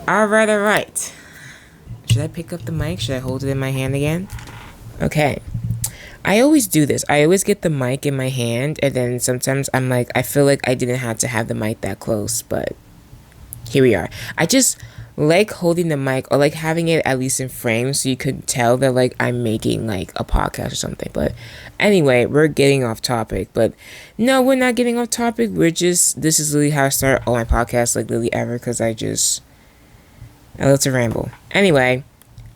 Alright. Should I pick up the mic? Should I hold it in my hand again? Okay. I always do this. I always get the mic in my hand, and then sometimes I'm like, I feel like I didn't have to have the mic that close, but here we are. I just like holding the mic or like having it at least in frame so you could tell that like I'm making like a podcast or something. But anyway, we're getting off topic. But no, we're not getting off topic. This is literally how I start all my podcasts, like literally ever, because I love to ramble. Anyway,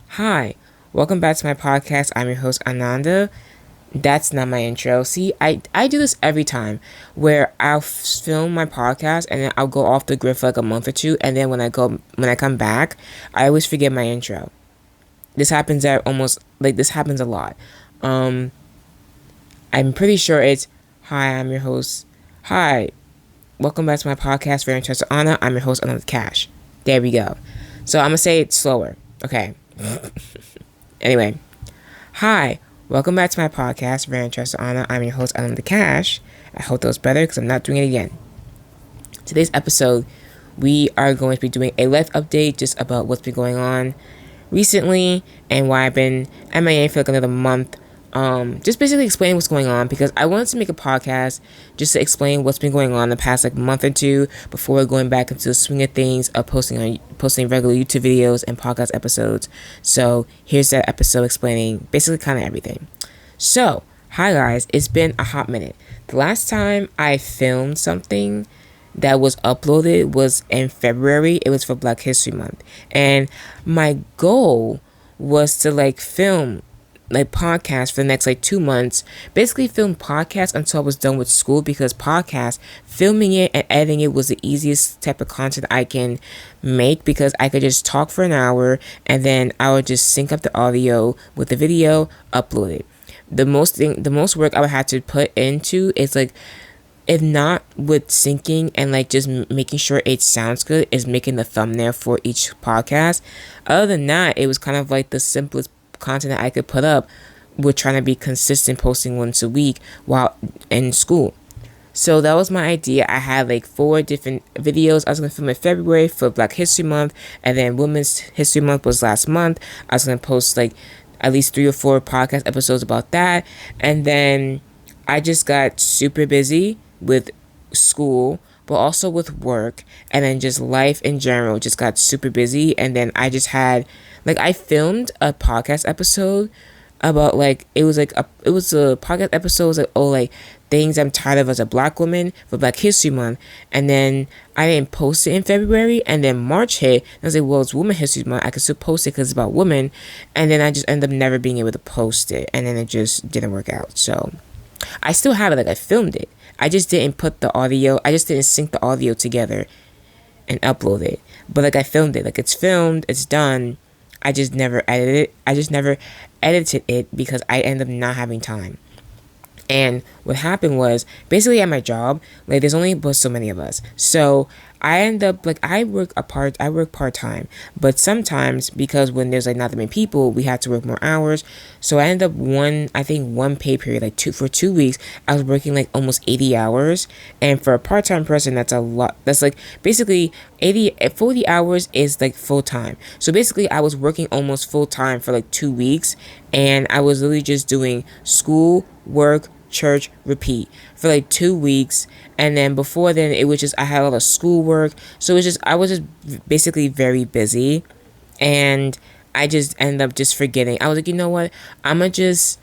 hi. Welcome back to my podcast. I'm your host, Ananda. That's not my intro. See, I do this every time where I'll film my podcast and then I'll go off the grid for like a month or two, and then when I come back, I always forget my intro. This happens this happens a lot. I'm pretty sure it's hi, I'm your host. Hi. Welcome back to my podcast, randomchatswana. I'm your host, Ananda Cash. There we go. So I'm gonna say it slower. Okay. Anyway. Hi. Welcome back to my podcast, randomchatswana. I'm your host, Ananda Cash. I hope that was better because I'm not doing it again. Today's episode, we are going to be doing a life update just about what's been going on recently and why I've been MIA for like another month. Just basically explaining what's going on because I wanted to make a podcast just to explain what's been going on the past like month or two before going back into the swing of things of posting regular YouTube videos and podcast episodes. So here's that episode explaining basically kind of everything. So hi guys, it's been a hot minute. The last time I filmed something that was uploaded was in February. It was for Black History Month, and my goal was to like film like podcast for the next like 2 months, basically film podcast until I was done with school, because podcast filming it and editing it was the easiest type of content I can make, because I could just talk for an hour and then I would just sync up the audio with the video, upload it. The most work I would have to put into is like, if not with syncing and like just making sure it sounds good, is making the thumbnail for each podcast. Other than that, it was kind of like the simplest content that I could put up with trying to be consistent, posting once a week while in school. So that was my idea. I had like 4 different videos I was going to film in February for Black History Month, and then Women's History Month was last month. I was going to post like at least 3 or 4 podcast episodes about that, and then I just got super busy with school, but also with work, and then just life in general just got super busy. And then I just had like, I filmed a podcast episode about like, it was a podcast episode like things I'm tired of as a Black woman for Black History Month. And then I didn't post it in February, and then March hit, and I was like, well, it's Women's History Month, I could still post it because it's about women. And then I just ended up never being able to post it, and then it just didn't work out. So I still have it, like I filmed it, I just didn't didn't sync the audio together and upload it. But like I filmed it, like it's filmed, it's done. I just never edited it because I ended up not having time. And what happened was, basically at my job, like there's only but so many of us. So I end up like I work part-time, but sometimes because when there's like not that many people, we have to work more hours. So I end up one pay period, like for 2 weeks, I was working like almost 80 hours. And for a part-time person, that's a lot. That's like basically 40 hours is like full time. So basically I was working almost full time for like 2 weeks, and I was literally just doing school, work, church, repeat for like 2 weeks. And then before then, it was just I had a lot of schoolwork, so I was just basically very busy, and I just ended up just forgetting. I was like, you know what, I'm gonna just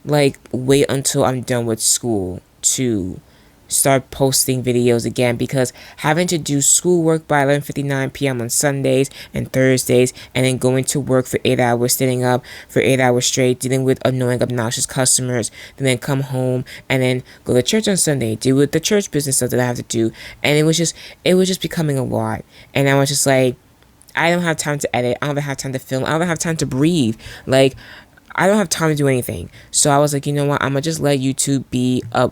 like wait until I'm done with school to start posting videos again, because having to do schoolwork by 11:59 p.m. on Sundays and Thursdays, and then going to work for 8 hours, sitting up for 8 hours straight, dealing with annoying, obnoxious customers, and then come home and then go to church on Sunday, deal with the church business stuff that I have to do, and it was just becoming a lot. And I was just like, I don't have time to edit, I don't have time to film, I don't have time to breathe, like I don't have time to do anything. So I was like, you know what, I'm gonna just let YouTube be a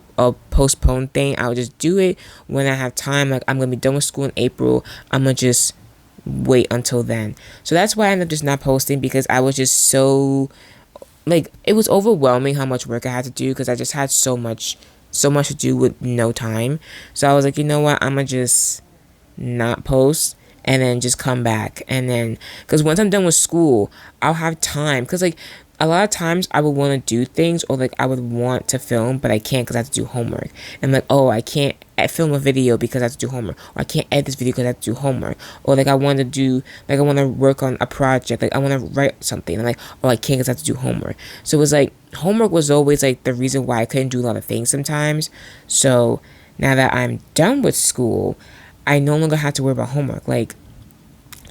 postponed thing. I'll just do it when I have time. Like I'm gonna be done with school in April, I'm gonna just wait until then. So that's why I ended up just not posting, because I was just so like, it was overwhelming how much work I had to do, because I just had so much to do with no time. So I was like, you know what, I'm gonna just not post and then just come back. And then, because once I'm done with school, I'll have time. Because, like, a lot of times I would want to do things, or like I would want to film, but I can't because I have to do homework. And like, oh, I can't film a video because I have to do homework, or I can't edit this video because I have to do homework, or like I want to do, like I want to work on a project, like I want to write something, and like, oh, I can't because I have to do homework. So it was like homework was always like the reason why I couldn't do a lot of things sometimes. So now that I'm done with school, I no longer have to worry about homework. Like,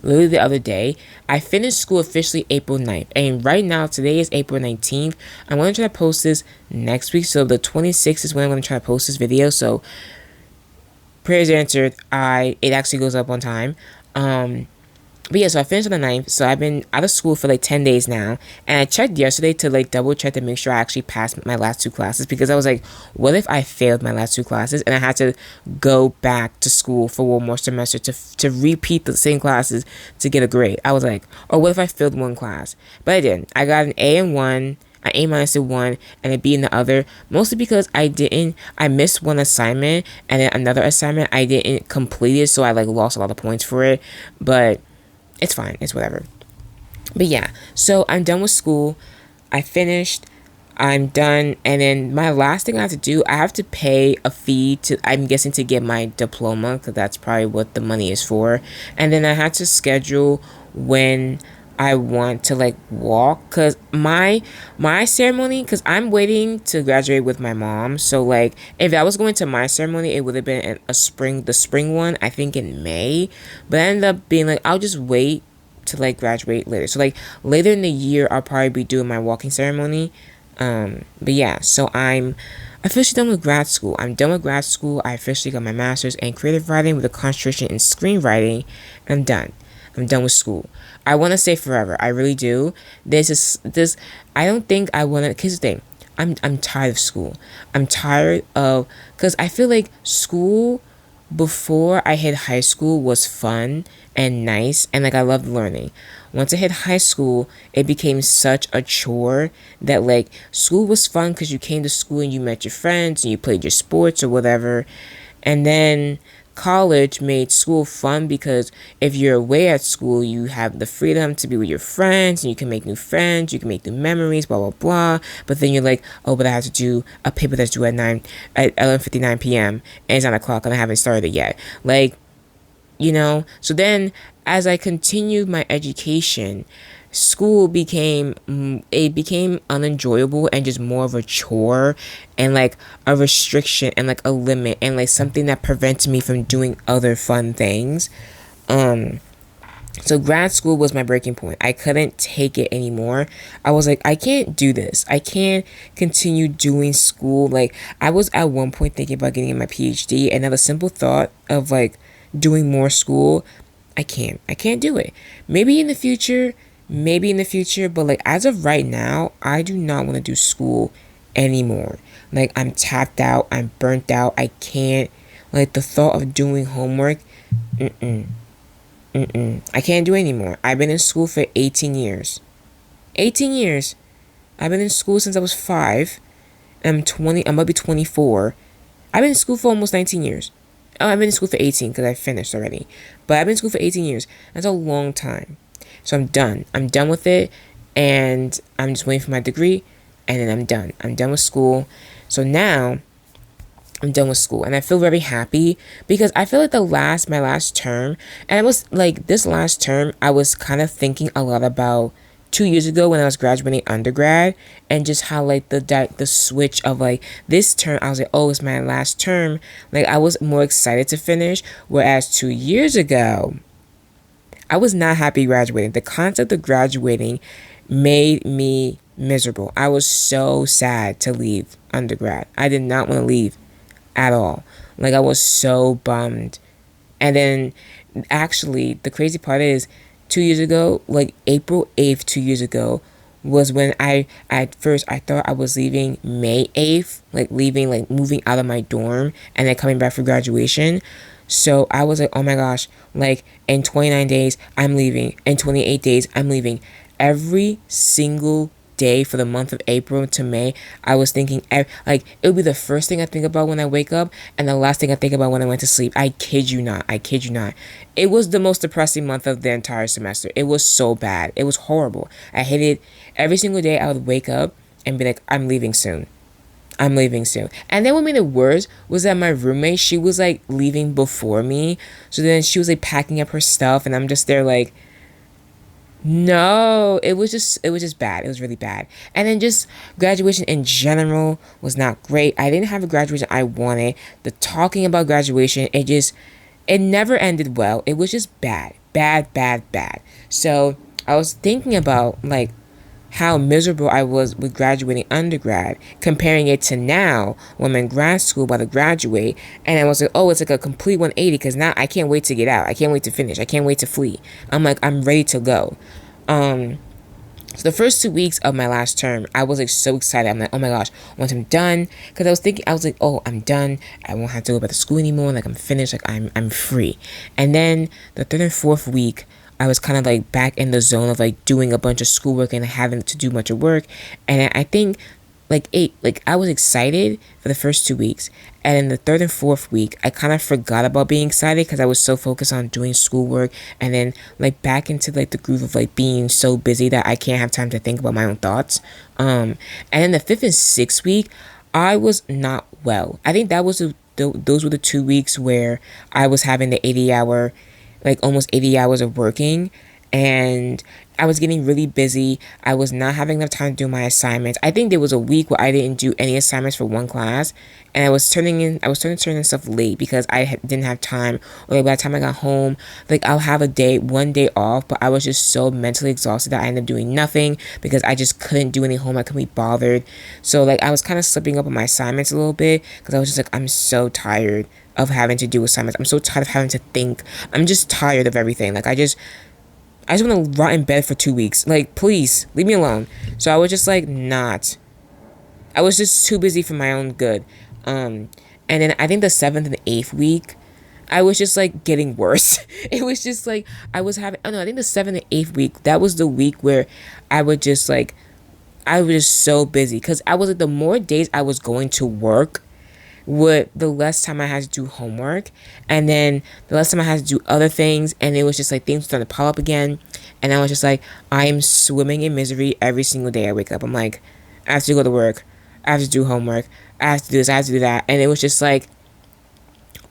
literally the other day, I finished school officially April 9th. And right now, today is April 19th. I'm going to try to post this next week. So the 26th is when I'm going to try to post this video. So prayers answered. It actually goes up on time. But yeah, so I finished on the 9th. So I've been out of school for like 10 days now. And I checked yesterday to like double check to make sure I actually passed my last 2 classes. Because I was like, what if I failed my last 2 classes and I had to go back to school for one more semester to repeat the same classes to get a grade? I was like, or what if I failed one class? But I didn't. I got an A in one, an A minus in one, and a B in the other. Mostly because I missed one assignment, and then another assignment I didn't complete it. So I like lost a lot of points for it. But it's fine. It's whatever. But yeah, so I'm done with school. I finished. I'm done. And then my last thing I have to do, I have to pay a fee to, I'm guessing, to get my diploma, because that's probably what the money is for. And then I had to schedule when I want to like walk, because my ceremony, because I'm waiting to graduate with my mom. So like if I was going to my ceremony, it would have been the spring one, I think in May. But I ended up being like, I'll just wait to like graduate later. So like later in the year, I'll probably be doing my walking ceremony. But yeah, so I'm officially done with grad school. I'm done with grad school. I officially got my master's in creative writing with a concentration in screenwriting. And I'm done. I'm done with school. I want to say forever. I really do. I don't think I want to. Here's the thing. I'm tired of school. I'm tired of, because I feel like school before I hit high school was fun and nice, and like I loved learning. Once I hit high school, it became such a chore that like school was fun because you came to school and you met your friends and you played your sports or whatever, and then college made school fun because if you're away at school, you have the freedom to be with your friends and you can make new friends, you can make new memories, blah blah blah. But then you're like, oh, but I have to do a paper that's due at 11:59 p.m. and it's 9 o'clock and I haven't started it yet. Like, so then as I continued my education, school became unenjoyable and just more of a chore and like a restriction and like a limit and like something that prevented me from doing other fun things. So grad school was my breaking point. I couldn't take it anymore. I was like, I can't do this. I can't continue doing school. Like, I was at one point thinking about getting my PhD, and now the simple thought of like doing more school, I can't do it. Maybe in the future, but like as of right now, I do not want to do school anymore. Like, I'm tapped out, I'm burnt out. I can't, like, the thought of doing homework, I can't do it anymore. I've been in school for 18 years. 18 years. I've been in school since I was 5. I'm 20, I'm about to be 24. I've been in school for almost 19 years. Oh, I've been in school for 18 because I finished already. But I've been in school for 18 years. That's a long time. So I'm done. I'm done with it. And I'm just waiting for my degree. And then I'm done. I'm done with school. So now I'm done with school. And I feel very happy because I feel like my last term, and I was like, this last term, I was kind of thinking a lot about 2 years ago when I was graduating undergrad, and just how like the switch of like this term, I was like, oh, it's my last term. Like, I was more excited to finish, whereas 2 years ago, I was not happy graduating. The concept of graduating made me miserable. I was so sad to leave undergrad. I did not want to leave at all. Like, I was so bummed. And then actually the crazy part is 2 years ago, like April 8th 2 years ago, was when at first I thought I was leaving May 8th, like leaving, like moving out of my dorm and then coming back for graduation. So I was like, oh my gosh, like in 29 days I'm leaving, in 28 days I'm leaving. Every single day for the month of April to May, I was thinking, like, it would be the first thing I think about when I wake up and the last thing I think about when I went to sleep. I kid you not. I kid you not. It was the most depressing month of the entire semester. It was so bad. It was horrible. I hated every single day. I would wake up and be like, I'm leaving soon. I'm leaving soon. And then what made it worse was that my roommate, she was like leaving before me. So then she was like packing up her stuff and I'm just there like, no, it was just bad. It was really bad. And then just graduation in general was not great. I didn't have a graduation I wanted. The talking about graduation, it never ended well. It was just bad. Bad, bad, bad. So I was thinking about like how miserable I was with graduating undergrad, comparing it to now when I'm in grad school about to graduate, and I was like, oh, it's like a complete 180 because now I can't wait to get out. I can't wait to finish. I can't wait to flee. I'm like, I'm ready to go. So the first 2 weeks of my last term, I was like so excited. I'm like, oh my gosh, once I'm done, because I was like, oh, I'm done. I won't have to go back to school anymore. Like I'm finished. Like I'm free. And then the third and fourth week, I was kind of like back in the zone of like doing a bunch of schoolwork and having to do much of work. And I think like I was excited for the first 2 weeks. And in the third and fourth week, I kind of forgot about being excited because I was so focused on doing schoolwork and then like back into like the groove of like being so busy that I can't have time to think about my own thoughts. And then the fifth and sixth week, I was not well. I think that was those were the 2 weeks where I was having the 80-hour, like almost 80 hours of working, and I was getting really busy. I was not having enough time to do my assignments. I think there was a week where I didn't do any assignments for one class, and I was starting to turn in stuff late because I didn't have time. Or like by the time I got home, like I'll have one day off, but I was just so mentally exhausted that I ended up doing nothing because I just couldn't do any homework. I couldn't be bothered. So like I was kind of slipping up on my assignments a little bit because I was just like, I'm so tired of having to do assignments. I'm so tired of having to think. I'm just tired of everything. Like I just want to rot in bed for 2 weeks. Like, please leave me alone. So I was just like I was just too busy for my own good. And then I think the seventh and the eighth week, I was just like getting worse. It was just like I was having. Oh no, I think the seventh and eighth week, that was the week where I was just so busy because I was like the more days I was going to work, with the less time I had to do homework, and then the less time I had to do other things, and it was just like things started to pile up again, and I was just like, I am swimming in misery every single day I wake up. I'm like, I have to go to work, I have to do homework, I have to do this, I have to do that, and it was just like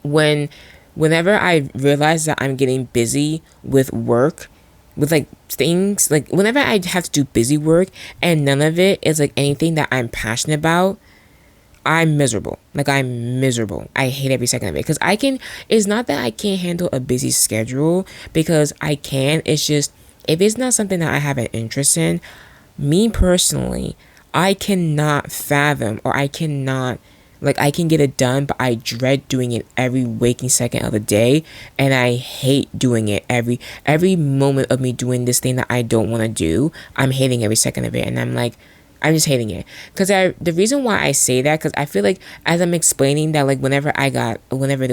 whenever I realized that I'm getting busy with work, with like things, like whenever I have to do busy work and none of it is like anything that I'm passionate about, I'm miserable. Like I'm miserable. I hate every second of it because it's not that I can't handle a busy schedule, because I can. It's just if it's not something that I have an interest in, me personally, I cannot fathom, or I cannot, like I can get it done, but I dread doing it every waking second of the day, and I hate doing it every moment of me doing this thing that I don't want to do. I'm hating every second of it, and I'm just hating it. Because the reason why I say that, because I feel like as I'm explaining that, like whenever there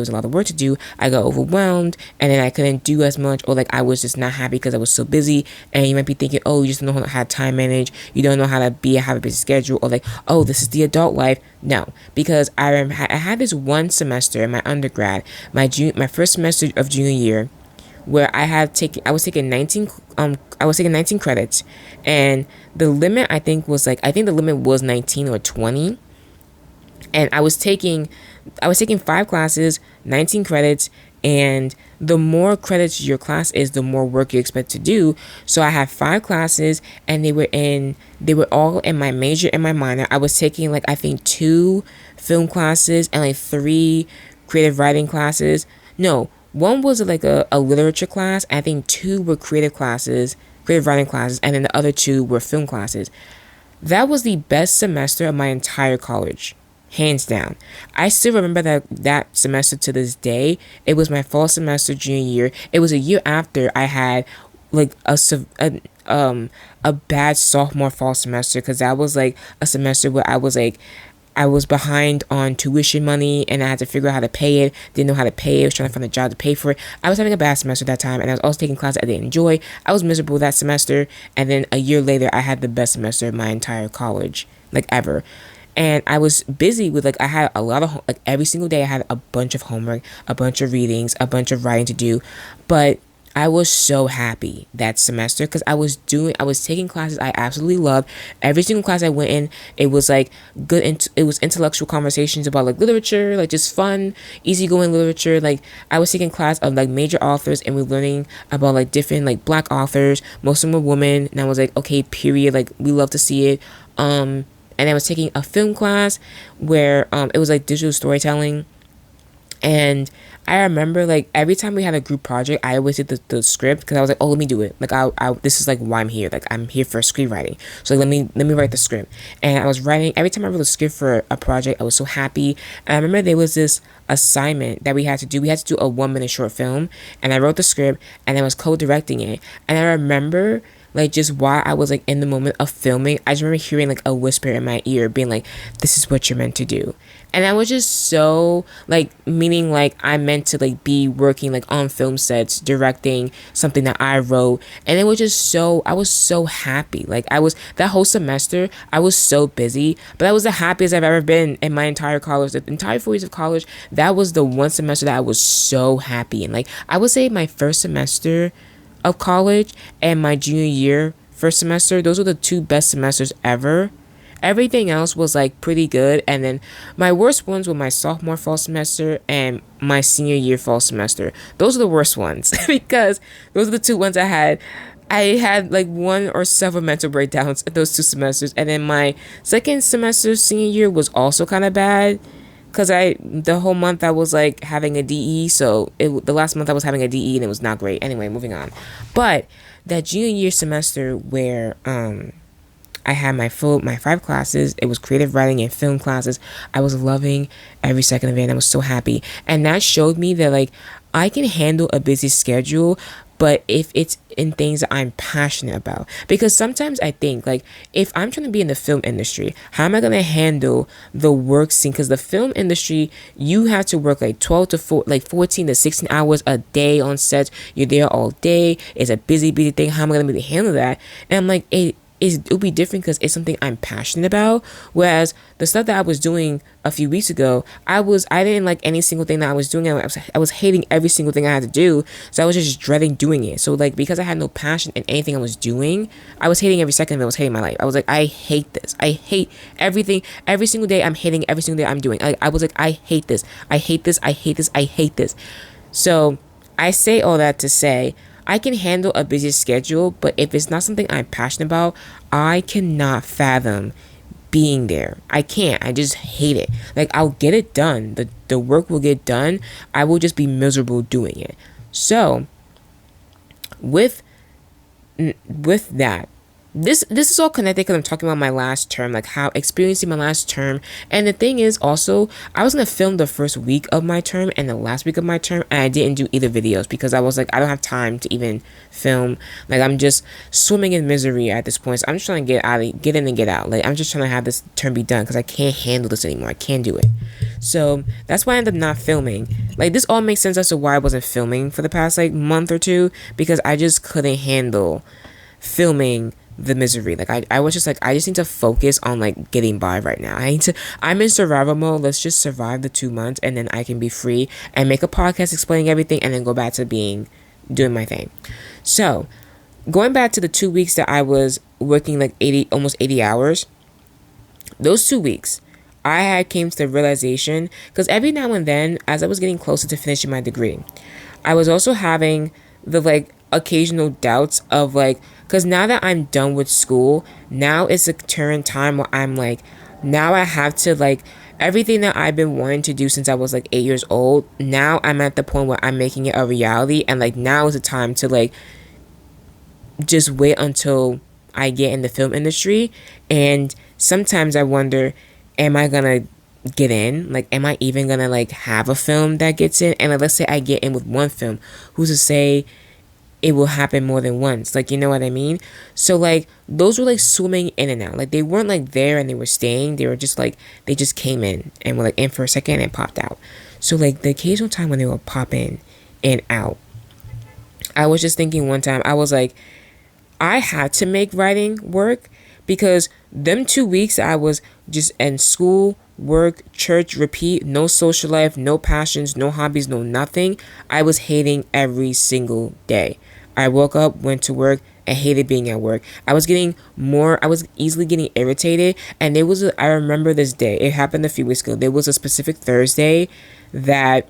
was a lot of work to do, I got overwhelmed and then I couldn't do as much, or like I was just not happy because I was so busy. And you might be thinking, oh, you just don't know how to time manage. You don't know how to have a busy schedule, or like, oh, this is the adult life. No, because I had this one semester in my undergrad, my first semester of junior year, where I was taking 19 credits, and the limit I think the limit was 19 or 20, and I was taking 5 classes, 19 credits, and the more credits your class is, the more work you expect to do. So I had 5 classes, and they were all in my major and my minor. I was taking like I think 2 film classes and like 3 creative writing classes. No, one was like a literature class. I think 2 were creative writing classes, and then the other 2 were film classes. That was the best semester of my entire college, hands down. I still remember that semester to this day. It was my fall semester junior year. It was a year after I had like a bad sophomore fall semester, because that was like a semester where I was like, I was behind on tuition money and I had to figure out how to pay it. Didn't know how to pay it. I was trying to find a job to pay for it. I was having a bad semester that time, and I was also taking classes I didn't enjoy. I was miserable that semester, and then a year later I had the best semester of my entire college, like ever. And I was busy with, like, I had a lot of, like, every single day I had a bunch of homework, a bunch of readings, a bunch of writing to do. But I was so happy that semester because I was taking classes I absolutely loved. Every single class I went in, it was like good, it was intellectual conversations about like literature, like just fun, easygoing literature. Like I was taking class of like major authors, and we were learning about like different like black authors. Most of them were women, and I was like, okay, period. Like we love to see it. And I was taking a film class where it was like digital storytelling. And I remember like every time we had a group project, I always did the script because I was like, oh, let me do it. Like I this is like why I'm here. Like I'm here for screenwriting. So like, let me write the script. And I was writing every time I wrote a script for a project. I was so happy. And I remember there was this assignment that we had to do. We had to do a 1 minute short film, and I wrote the script, and I was co-directing it. And I remember like just while I was like in the moment of filming, I just remember hearing like a whisper in my ear being like, this is what you're meant to do. And I was just so like, meaning like I meant to like be working like on film sets, directing something that I wrote. And it was just so, I was so happy. Like I was, that whole semester I was so busy, but that was the happiest I've ever been in my entire college, the entire 4 years of college. That was the one semester that I was so happy. And like I would say my first semester of college and my junior year first semester, those were the two best semesters ever. Everything else was like pretty good, and then my worst ones were my sophomore fall semester and my senior year fall semester. Those are the worst ones because those are the two ones I had like one or several mental breakdowns at those 2 semesters. And then my second semester senior year was also kind of bad because the whole month I was like having a DE. So the last month I was having a DE, and it was not great. Anyway, moving on. But that junior year semester where I had my 5 classes, it was creative writing and film classes, I was loving every second of it, and I was so happy. And that showed me that like I can handle a busy schedule, but if it's in things that I'm passionate about. Because sometimes I think like, if I'm trying to be in the film industry, how am I going to handle the work scene? Because the film industry, you have to work like 14 to 16 hours a day on sets. You're there all day. It's a busy thing. How am I going to be able to handle that? And I'm like, it'll be different because it's something I'm passionate about. Whereas the stuff that I was doing a few weeks ago, I didn't like any single thing that I was doing. I was hating every single thing I had to do. So I was just dreading doing it. So like, because I had no passion in anything I was doing, I was hating every second of it. I was hating my life. I was like, I hate this. I hate everything. Every single day I'm hating every single day I'm doing. I was like, I hate this. I hate this. I hate this. I hate this. So I say all that to say, I can handle a busy schedule, but if it's not something I'm passionate about, I cannot fathom being there. I can't. I just hate it. Like, I'll get it done. The work will get done. I will just be miserable doing it. So, with that, this is all connected because I'm talking about my last term, like how experiencing my last term. And the thing is also, I was going to film the first week of my term and the last week of my term, and I didn't do either videos because I was like, I don't have time to even film. Like, I'm just swimming in misery at this point. So I'm just trying to get in and get out. Like, I'm just trying to have this term be done because I can't handle this anymore. I can't do it. So that's why I ended up not filming. Like, this all makes sense as to why I wasn't filming for the past like month or two, because I just couldn't handle filming the misery. Like I was just like, I just need to focus on like getting by right now. I'm in survival mode. Let's just survive the 2 months, and then I can be free and make a podcast explaining everything, and then go back to doing my thing. So going back to the 2 weeks that I was working like almost 80 hours, those 2 weeks I came to the realization, because every now and then as I was getting closer to finishing my degree, I was also having the like occasional doubts of like, because now that I'm done with school, now it's a turn time where I'm like, now I have to like, everything that I've been wanting to do since I was like 8 years old, now I'm at the point where I'm making it a reality, and like now is the time to like just wait until I get in the film industry. And sometimes I wonder, am I gonna get in? Like, am I even gonna like have a film that gets in? And like, let's say I get in with one film, who's to say it will happen more than once. Like, you know what I mean? So like those were like swimming in and out. Like they weren't like there and they were staying. They were just like they just came in and were like in for a second and popped out. So like the occasional time when they would pop in and out, I was just thinking one time, I was like, I had to make writing work because them 2 weeks I was just in school, work, church, repeat, no social life, no passions, no hobbies, no nothing. I was hating every single day. I woke up, went to work, and hated being at work. I was easily getting irritated. And I remember this day, it happened a few weeks ago. There was a specific Thursday that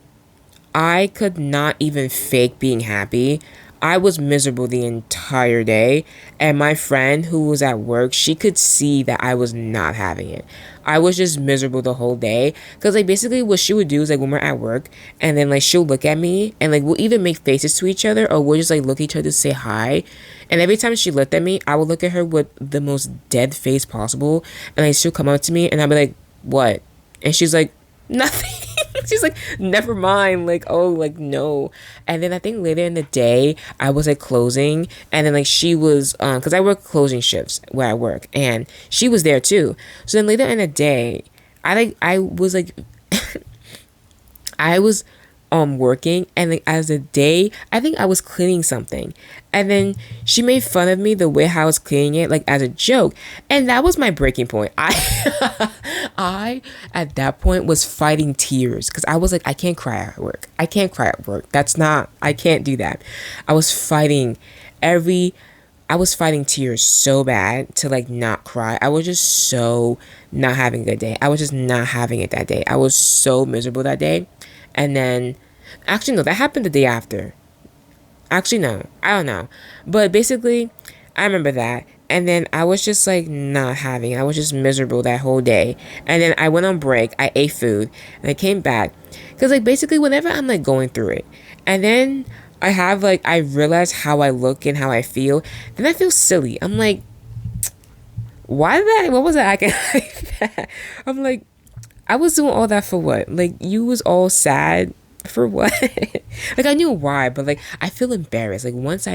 I could not even fake being happy. I was miserable the entire day, and my friend who was at work, she could see that I was not having it. I was just miserable the whole day because like basically what she would do is like when we're at work and then like she'll look at me and like we'll either make faces to each other or we'll just like look at each other to say hi. And every time she looked at me, I would look at her with the most dead face possible, and like she'll come up to me and I'll be like, "What?" And she's like, "Nothing." She's like, "Never mind." Like, oh, like, no. And then I think later in the day, I was like closing. And then like she was, because I work closing shifts where I work. And she was there too. So then later in the day, I was like, I was working, and like as a day I think I was cleaning something, and then she made fun of me the way how I was cleaning it, like as a joke. And that was my breaking point. I at that point was fighting tears because I was like, I can't cry at work. I can't cry at work. I can't do that. I was fighting every I was fighting tears so bad to like not cry. I was just so not having a good day. I was just not having it that day. I was so miserable that day. And then, actually, no, that happened the day after. Actually, no, I don't know. But basically, I remember that. And then I was just like not having it. I was just miserable that whole day. And then I went on break. I ate food. And I came back. Because like basically, whenever I'm like going through it. And then I realize how I look and how I feel. Then I feel silly. I'm like, what was I acting like that? I'm like, I was doing all that for what? Like, you was all sad for what? Like, I knew why, but like, I feel embarrassed. Like, once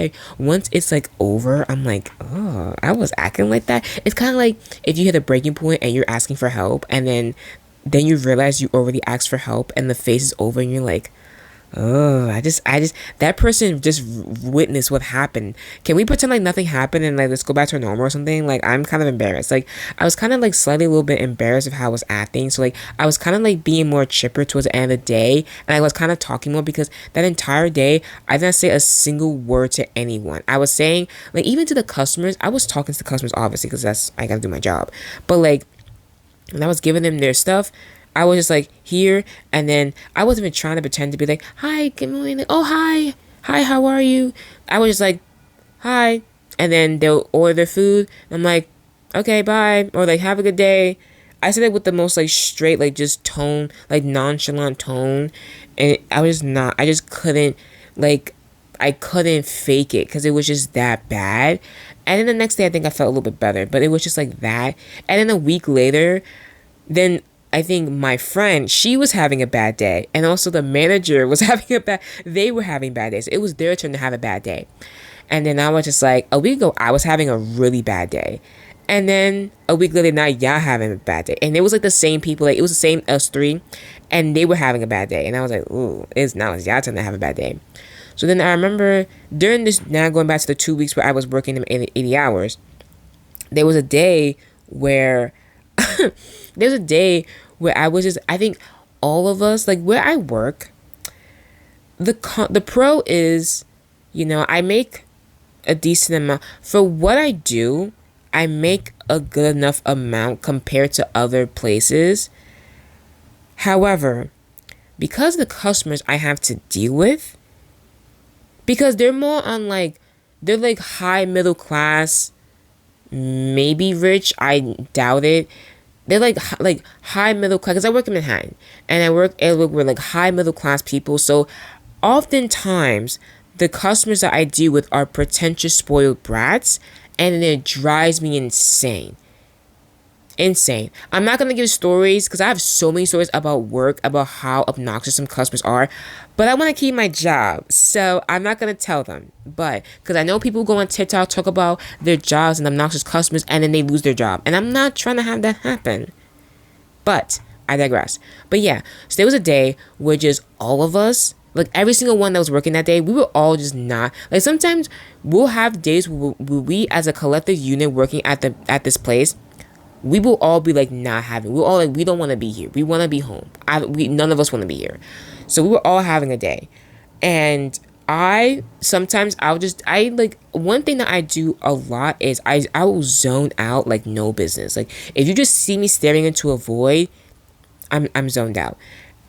it's like over, I'm like, oh, I was acting like that. It's kind of like if you hit a breaking point and you're asking for help, and then you realize you already asked for help, and the phase is over, and you're like, oh, that person just witnessed what happened. Can we pretend like nothing happened and like let's go back to normal or something? Like, I'm kind of embarrassed. Like, I was kind of like slightly a little bit embarrassed of how I was acting. So like, I was kind of like being more chipper towards the end of the day, and I was kind of talking more because that entire day I didn't say a single word to anyone. I was saying like even to the customers, I was talking to the customers obviously because I gotta do my job, but like when I was giving them their stuff, I was just like here, and then I wasn't even trying to pretend to be like, hi, good morning, like, oh, hi, how are you? I was just like, hi, and then they'll order their food, and I'm like, okay, bye, or like, have a good day. I said it with the most like straight, like just tone, like nonchalant tone, and I just couldn't, like, I couldn't fake it because it was just that bad. And then the next day I think I felt a little bit better, but it was just like that. And then a week later, then I think my friend, she was having a bad day. And also the manager was they were having bad days. It was their turn to have a bad day. And then I was just like, a week ago, I was having a really bad day. And then a week later, now y'all having a bad day. And it was like the same people, like it was the same us three. And they were having a bad day. And I was like, ooh, it's y'all turn to have a bad day. So then I remember during this, now going back to the 2 weeks where I was working them 80 hours, there was a day where I was just, I think all of us, like where I work, the pro is, I make a decent amount for what I do. I make a good enough amount compared to other places. However, because the customers I have to deal with, because they're more on like, they're like high middle class, maybe rich, I doubt it. They're like high middle class, because I work in Manhattan, and I work with like high middle class people. So oftentimes the customers that I deal with are pretentious, spoiled brats, and it drives me insane. Insane. I'm not gonna give stories because I have so many stories about work, about how obnoxious some customers are, but I want to keep my job, so I'm not gonna tell them. But because I know people go on TikTok talk about their jobs and obnoxious customers, and then they lose their job, and I'm not trying to have that happen. But I digress. But yeah, so there was a day where just all of us, like every single one that was working that day, we were all just not like. Sometimes we'll have days where we as a collective unit working at this place, we will all be like not having. We're all like, we don't want to be here. We want to be home. None of us want to be here. So we were all having a day, and I like one thing that I do a lot is I will zone out like no business. Like if you just see me staring into a void, I'm zoned out,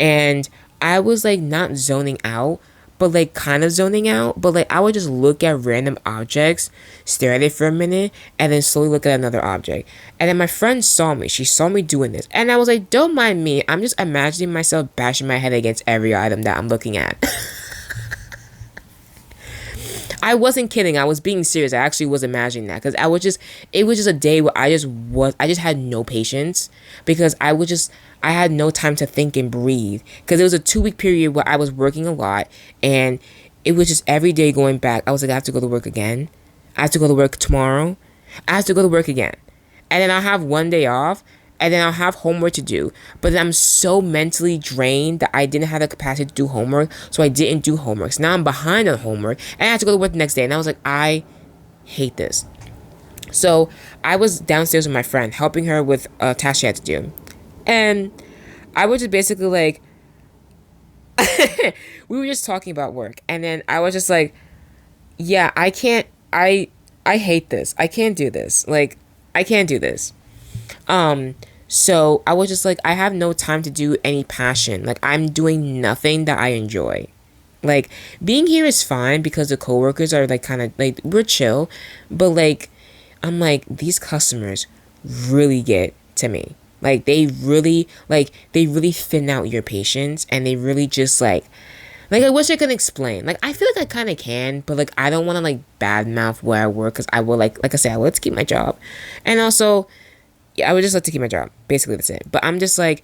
and I was like not zoning out, but like kind of zoning out. But like I would just look at random objects, stare at it for a minute, and then slowly look at another object. And then my friend saw me. She saw me doing this, and I was like, "Don't mind me. I'm just imagining myself bashing my head against every item that I'm looking at." I wasn't kidding. I was being serious. I actually was imagining that because it was just a day where I just had no patience because I had no time to think and breathe because it was a 2 week period where I was working a lot and it was just every day going back. I was like, I have to go to work again. I have to go to work tomorrow. I have to go to work again. And then I'll have one day off and then I'll have homework to do. But then I'm so mentally drained that I didn't have the capacity to do homework, so I didn't do homework. So now I'm behind on homework, and I have to go to work the next day. And I was like, I hate this. So I was downstairs with my friend, helping her with a task she had to do. And I was just basically like, we were just talking about work. And then I was just like, yeah, I hate this. I can't do this. Like, I can't do this. So I was just like, I have no time to do any passion. Like I'm doing nothing that I enjoy. Like being here is fine because the coworkers are like kind of like we're chill, but like I'm like these customers really get to me. They really thin out your patience and they really just like I wish I could explain. Like I feel like I kind of can, but like I don't want to like badmouth where I work because I will like I said I will keep my job, and also. Yeah, I would just like to keep my job. Basically, that's it. But I'm just like,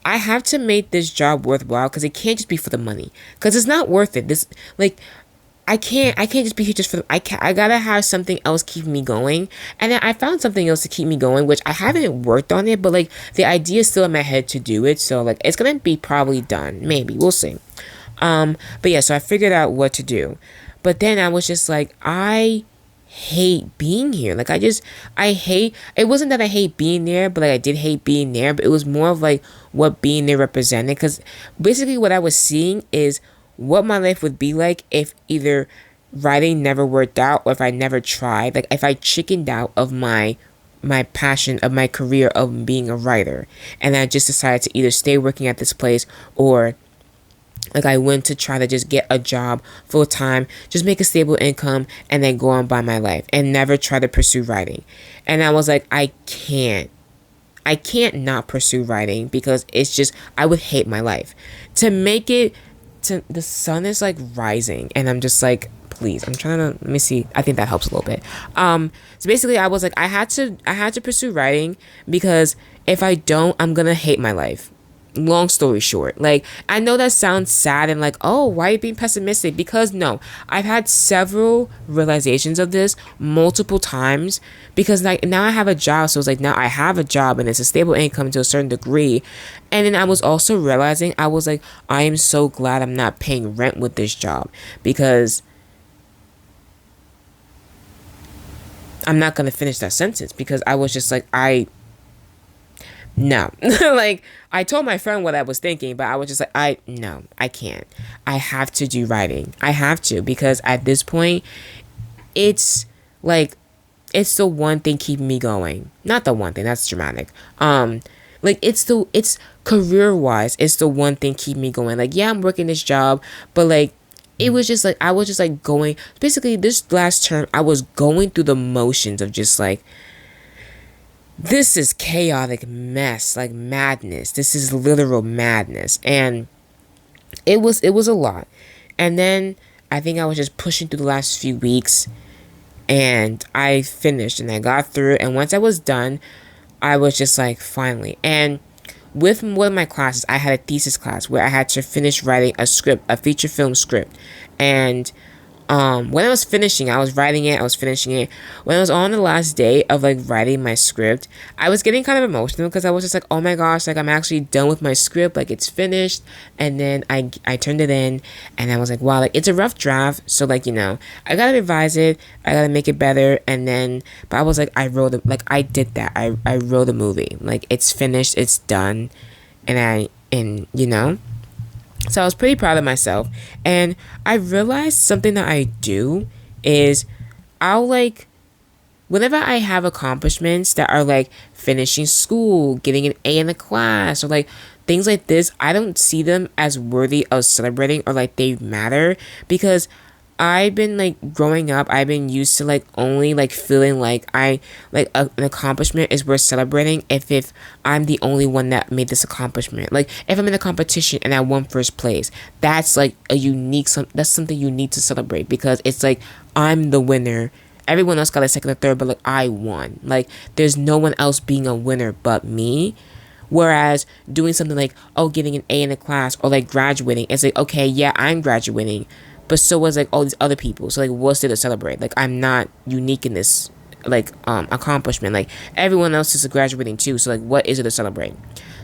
I have to make this job worthwhile because it can't just be for the money. Because it's not worth it. This, like, I can't just be here just for. I gotta have something else keeping me going. And then I found something else to keep me going, which I haven't worked on it, but like the idea is still in my head to do it. So like, it's gonna be probably done. Maybe we'll see. But yeah, so I figured out what to do. But then I was just like, I hate being here. Like I hate it wasn't that I hate being there, but like I did hate being there, but it was more of like what being there represented because basically what I was seeing is what my life would be like if either writing never worked out or if I never tried, like if I chickened out of my passion of my career of being a writer and I just decided to either stay working at this place or like I went to try to just get a job full time, just make a stable income and then go on by my life and never try to pursue writing. And I was like, I can't not pursue writing because it's just, I would hate my life. To make it to the sun is like rising and I'm just like, please, I'm trying to, let me see. I think that helps a little bit. So basically I was like, I had to pursue writing because if I don't, I'm going to hate my life. Long story short, like I know that sounds sad and like, oh, why are you being pessimistic? Because no, I've had several realizations of this multiple times because like now I have a job, so it's like now I have a job and it's a stable income to a certain degree. And then I was also realizing I was like, I am so glad I'm not paying rent with this job because I'm not gonna finish that sentence because I was just like no. Like I told my friend what I was thinking, but I was just like, I can't. I have to do writing. I have to because at this point it's like it's the one thing keeping me going. Not the one thing, that's dramatic. Like it's career wise, it's the one thing keeping me going. Like yeah, I'm working this job, but like it was just like I was just like going basically this last term I was going through the motions of just like this is chaotic mess, like madness. This is literal madness. And it was a lot. And then I think I was just pushing through the last few weeks and I finished and I got through it. And once I was done, I was just like, finally. And with one of my classes, I had a thesis class where I had to finish writing a script, a feature film script. And when I was finishing, I was writing it, I was finishing it. When I was on the last day of like writing my script, I was getting kind of emotional because I was just like, oh my gosh, like I'm actually done with my script, like it's finished. And then I turned it in, and I was like, wow, like it's a rough draft, so like I gotta revise it, I gotta make it better. And then, but I was like, I wrote it, like I did that, I wrote a movie, like it's finished, it's done, and so I was pretty proud of myself. And I realized something that I do is I'll like, whenever I have accomplishments that are like finishing school, getting an A in the class, or like things like this, I don't see them as worthy of celebrating or like they matter, because I've been like growing up, I've been used to like only like feeling like an accomplishment is worth celebrating if I'm the only one that made this accomplishment. Like if I'm in a competition and I won first place, that's like that's something you need to celebrate, because it's like I'm the winner. Everyone else got a second or third, but like I won. Like there's no one else being a winner but me. Whereas doing something like, oh, getting an A in a class, or like graduating, it's like, okay, yeah, I'm graduating, but so was like all these other people. So like, what's there to celebrate? Like I'm not unique in this like accomplishment. Like everyone else is graduating too. So like, what is it to celebrate?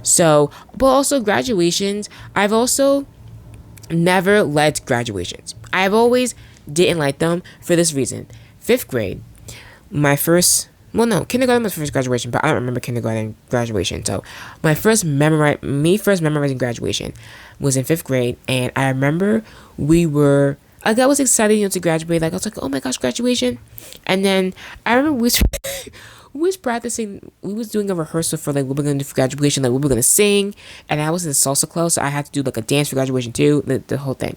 So, but also graduations, I've also never liked graduations. I've always didn't like them for this reason. Fifth grade, my first, well, no, kindergarten was my first graduation, but I don't remember kindergarten graduation. So my first memorizing graduation was in fifth grade. And I remember like I was excited, to graduate. Like I was like, oh my gosh, graduation. And then I remember we was practicing, we was doing a rehearsal for like what we're gonna do for graduation, like what we're gonna sing. And I was in salsa class, so I had to do like a dance for graduation too, the whole thing.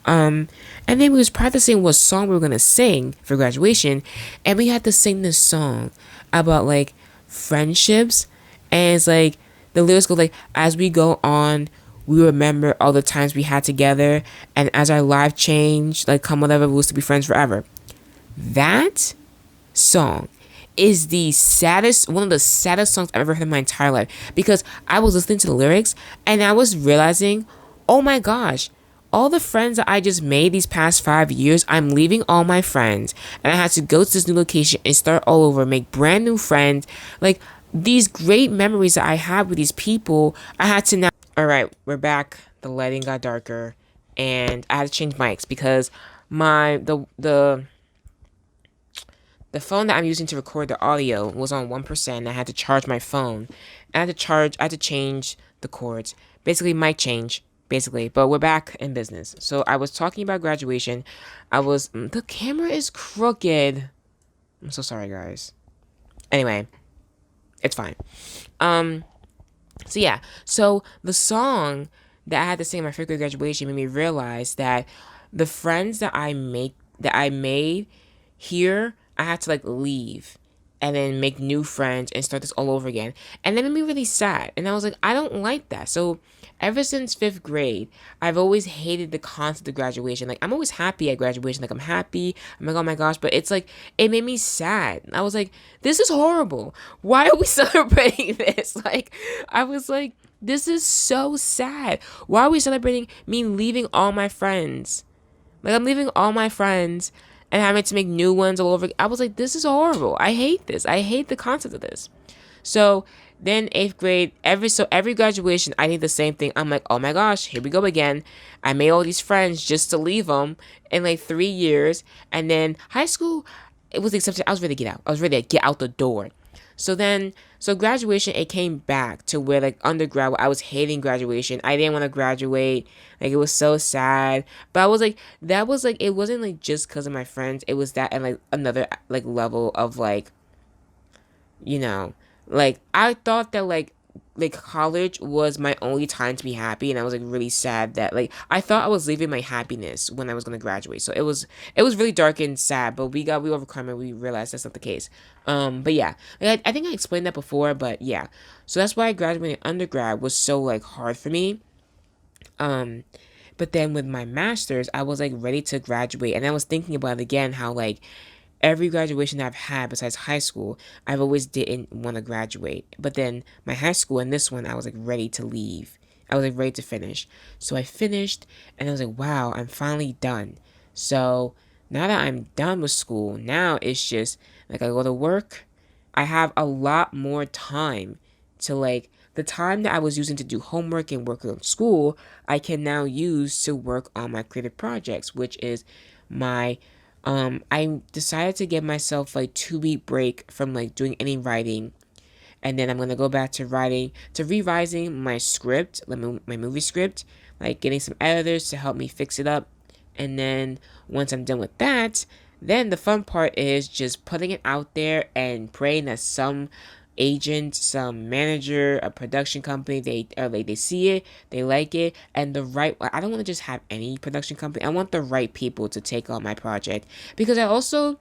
Um, and then we was practicing what song we were gonna sing for graduation, and we had to sing this song about like friendships, and it's like the lyrics go like, as we go on, we remember all the times we had together, and as our life changed, like come whatever, we used to be friends forever. That song is one of the saddest songs I've ever heard in my entire life, because I was listening to the lyrics and I was realizing, oh my gosh, all the friends that I just made these past 5 years, I'm leaving all my friends, and I had to go to this new location and start all over, make brand new friends. Like these great memories that I had with these people, I had to now. All right, we're back. The lighting got darker, and I had to change mics because my the phone that I'm using to record the audio was on 1%. I had to charge my phone. I had to change the cords. Basically, mic change. Basically, but we're back in business. So I was talking about graduation. The camera is crooked. I'm so sorry, guys. Anyway, it's fine. So yeah. So the song that I had to sing at my fifth grade graduation made me realize that the friends that I made here, I had to like leave and then make new friends and start this all over again. And that made me really sad. And I was like, I don't like that. So ever since fifth grade, I've always hated the concept of graduation. Like I'm always happy at graduation. Like I'm happy. I'm like, oh my gosh. But it's like, it made me sad. I was like, this is horrible. Why are we celebrating this? Like, I was like, this is so sad. Why are we celebrating me leaving all my friends? Like I'm leaving all my friends and having to make new ones all over. I was like, this is horrible. I hate this. I hate the concept of this. So then eighth grade, every graduation, I did the same thing. I'm like, oh my gosh, here we go again. I made all these friends just to leave them in like 3 years. And then high school, it was accepted. I was ready to get out. I was ready to get out the door. So graduation, it came back to where like undergrad, I was hating graduation. I didn't want to graduate. Like it was so sad. But I was like, that was like, it wasn't like just because of my friends. It was that and like another like level of like, you know, like I thought that like college was my only time to be happy, and I was like really sad that like I thought I was leaving my happiness when I was gonna graduate. So it was really dark and sad, but we overcome it. We realized that's not the case. But yeah, like, I think I explained that before, but yeah. So that's why graduating undergrad was so like hard for me. Um, but then with my master's, I was like ready to graduate, and I was thinking about it again how like every graduation I've had besides high school, I've always didn't want to graduate. But then my high school and this one, I was like ready to leave. I was like ready to finish. So I finished and I was like, wow, I'm finally done. So now that I'm done with school, now it's just like I go to work. I have a lot more time to like the time that I was using to do homework and work on school, I can now use to work on my creative projects, which is my I decided to give myself like 2 week break from like doing any writing, and then I'm gonna go back to writing, to revising my script, my movie script, like getting some editors to help me fix it up, and then once I'm done with that, then the fun part is just putting it out there and praying that some agent, some manager, a production company, they see it, they like it, and the right. I don't want to just have any production company. I want the right people to take on my project because I also,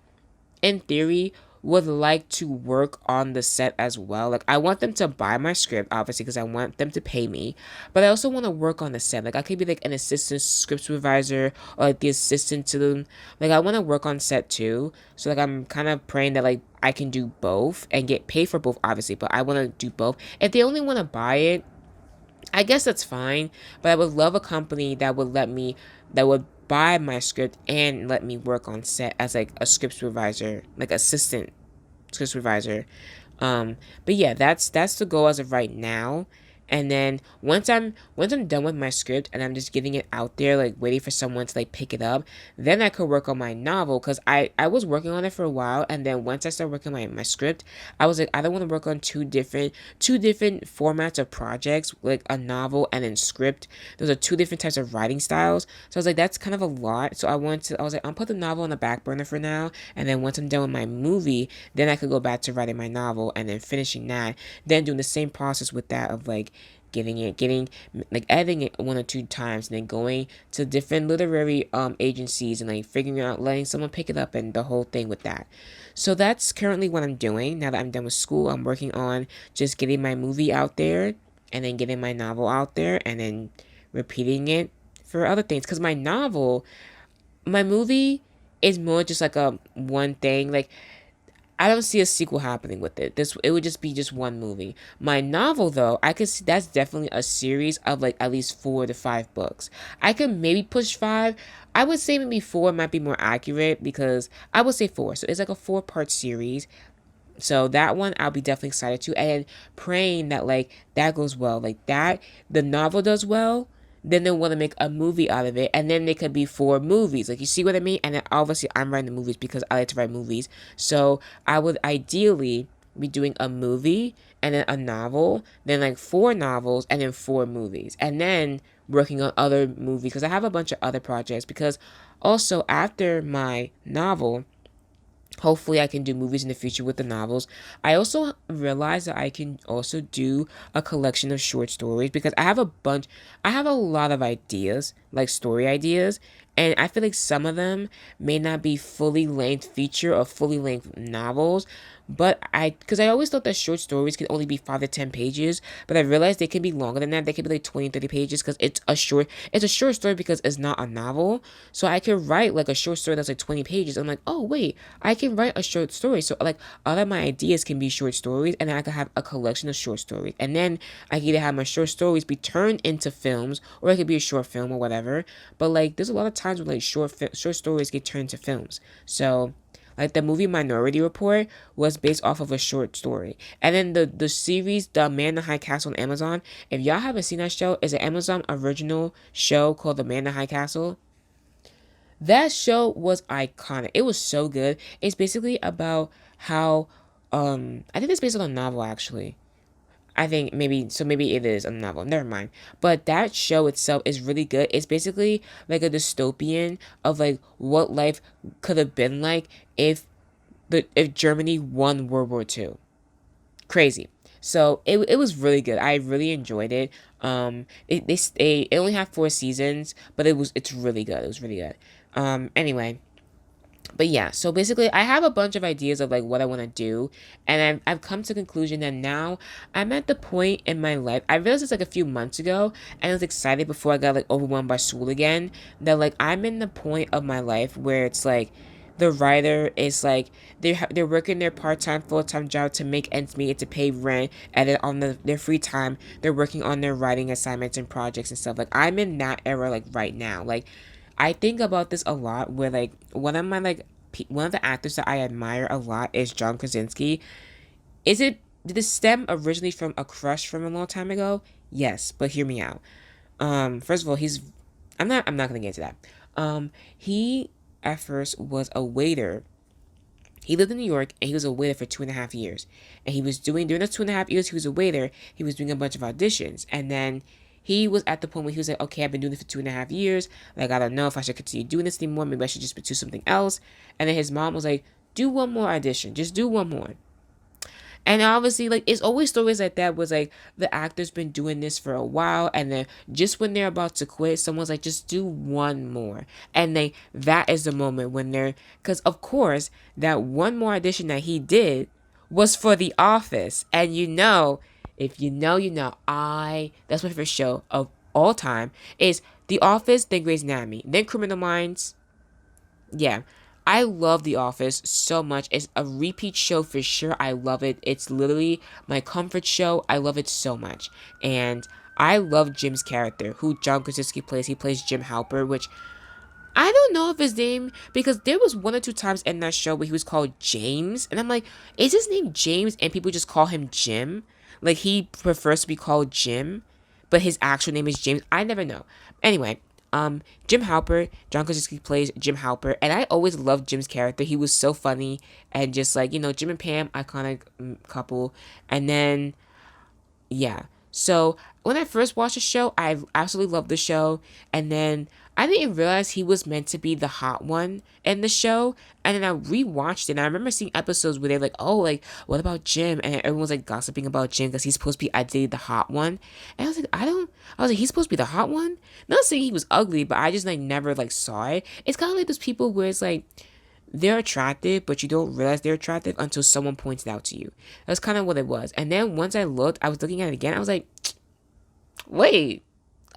in theory, would like to work on the set as well. Like I want them to buy my script, obviously, because I want them to pay me. But I also want to work on the set. Like I could be like an assistant script supervisor or like the assistant to them. Like I want to work on set too. So like I'm kind of praying that like I can do both and get paid for both, obviously. But I want to do both. If they only want to buy it, I guess that's fine, but I would love a company that would let me, that would buy my script and let me work on set as like a script supervisor, like assistant script supervisor. But yeah, that's the goal as of right now. And then once I'm done with my script and I'm just getting it out there, like waiting for someone to like pick it up, then I could work on my novel because I was working on it for a while, and then once I started working on my script, I was like I don't want to work on two different formats of projects, like a novel and then script. Those are two different types of writing styles. So I was like that's kind of a lot. So I was like I'll put the novel on the back burner for now, and then once I'm done with my movie, then I could go back to writing my novel and then finishing that, then doing the same process with that of like getting like editing it 1 or 2 times and then going to different literary agencies and like figuring out letting someone pick it up and the whole thing with that. So that's currently what I'm doing. Now that I'm done with school, I'm working on just getting my movie out there and then getting my novel out there and then repeating it for other things, because my movie is more just like a one thing. Like I don't see a sequel happening with it. It would just be just one movie. My novel though, I could see that's definitely a series of like at least 4 to 5 books. I could maybe push 5. I would say maybe 4 might be more accurate because I would say 4. So it's like a 4 part series. So that one I'll be definitely excited to, and praying that like that goes well, like that the novel does well. Then they want to make a movie out of it, and then they could be 4 movies. Like you see what I mean? And then obviously I'm writing the movies because I like to write movies. So I would ideally be doing a movie and then a novel, then like 4 novels and then 4 movies, and then working on other movies because I have a bunch of other projects. Because also after my novel, hopefully I can do movies in the future with the novels. I also realized that I can also do a collection of short stories because I have a lot of ideas, like story ideas, and I feel like some of them may not be fully length feature or fully length novels. But because I always thought that short stories can only be 5 to 10 pages, but I realized they can be longer than that. They can be like 20, 30 pages because it's a short story because it's not a novel. So I can write like a short story that's like 20 pages. I'm like, oh wait, I can write a short story. So like all of my ideas can be short stories, and then I can have a collection of short stories. And then I can either have my short stories be turned into films, or it could be a short film or whatever. But like there's a lot of times where like short stories get turned into films. So like the movie Minority Report was based off of a short story. And then the series The Man in the High Castle on Amazon, if y'all haven't seen that show, is an Amazon original show called The Man in the High Castle. That show was iconic. It was so good. It's basically about how I think it's based on a novel actually. I think maybe it is a novel. Never mind. But that show itself is really good. It's basically like a dystopian of like what life could have been like if Germany won World War II. Crazy. So it was really good. I really enjoyed it. It only had 4 seasons, but it's really good. It was really good. Anyway, but yeah, so basically I have a bunch of ideas of like what I want to do, and I've come to the conclusion that now I'm at the point in my life. I realized this like a few months ago, and I was excited before I got like overwhelmed by school again, that like I'm in the point of my life where it's like the writer is like they're working their part-time full-time job to make ends meet and to pay rent, and then on their free time they're working on their writing assignments and projects and stuff. Like I'm in that era like right now. Like I think about this a lot where like one of the actors that I admire a lot is John Krasinski. Did this stem originally from a crush from a long time ago? Yes, but hear me out. First of all, I'm not gonna get into that. He at first was a waiter. He lived in New York and he was a waiter for 2.5 years. And he was doing during those 2.5 years he was a waiter, he was doing a bunch of auditions. And then he was at the point where he was like, okay, I've been doing this for 2.5 years. Like I don't know if I should continue doing this anymore. Maybe I should just pursue something else. And then his mom was like, do one more audition. Just do one more. And obviously, like, it's always stories like that was like the actor's been doing this for a while, and then just when they're about to quit, someone's like, just do one more. And that is the moment when because of course, that one more audition that he did was for The Office. And if you know, that's my favorite show of all time is The Office, then Grey's Anatomy, then Criminal Minds. Yeah. I love The Office so much. It's a repeat show for sure. I love it. It's literally my comfort show. I love it so much. And I love Jim's character, who John Krasinski plays. He plays Jim Halper, which I don't know if his name, because there was one or two times in that show where he was called James. And I'm like, is his name James and people just call him Jim? Like he prefers to be called Jim, but his actual name is James. I never know. Anyway, Jim Halper, John Krasinski plays Jim Halper, and I always loved Jim's character. He was so funny and just like, Jim and Pam, iconic couple. And then, yeah. So when I first watched the show, I absolutely loved the show. And then I didn't realize he was meant to be the hot one in the show. And then I rewatched it. And I remember seeing episodes where they're like, oh, like, what about Jim? And everyone was like gossiping about Jim because he's supposed to be ideally the hot one. And I was like, I was like, he's supposed to be the hot one? Not saying he was ugly, but I just like never like saw it. It's kind of like those people where it's like, they're attractive, but you don't realize they're attractive until someone points it out to you. That's kind of what it was. And then once I was looking at it again, I was like, wait,